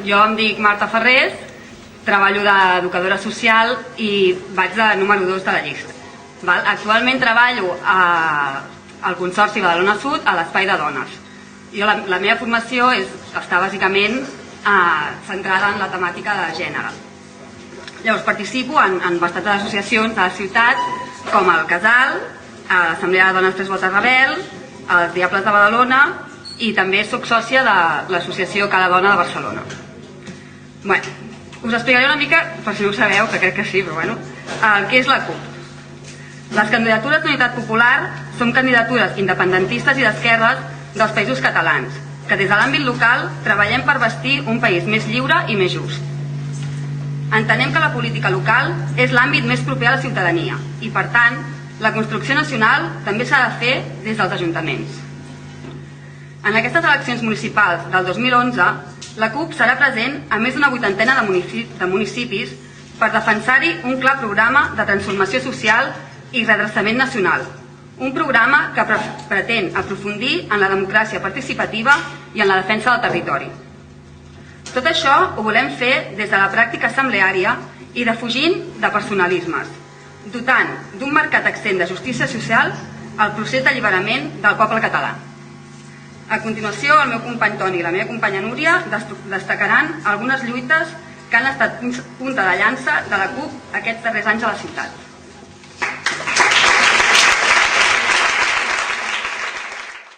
Jo em dic Marta Ferrés, treballo d'educadora social i vaig de número 2 de la llista. Actualment treballo al Consorci Badalona Sud a l'Espai de Dones. La meva formació està bàsicament centrada en la temàtica de gènere. Llavors participo en bastants associacions de la ciutat, com el Casal, l'Assemblea de Dones Tres Voltes Rebel, els Diables de Badalona, i també soc sòcia de l'associació Cada Dona de Barcelona. Us explicaré una mica, per si no ho sabeu, que crec que sí, però bueno, què és la CUP. Les candidatures d'Unitat Popular són candidatures independentistes i d'esquerres dels països catalans, que des de l'àmbit local treballem per bastir un país més lliure i més just. Entenem que la política local és l'àmbit més proper a la ciutadania i, per tant, la construcció nacional també s'ha de fer des dels ajuntaments. En aquestes eleccions municipals del 2011, la CUP serà present a més d'una 80ena de municipis per defensar-hi un clar programa de transformació social i redreçament nacional. Un programa que pretén aprofundir en la democràcia participativa i en la defensa del territori. Tot això ho volem fer des de la pràctica assembleària i defugint de personalismes, dotant d'un marcat accent de justícia social el procés d'alliberament del poble català. A continuació, el meu company Toni i la meva companya Núria destacaran algunes lluites que han estat punta de llança de la CUP aquests darrers anys a la ciutat.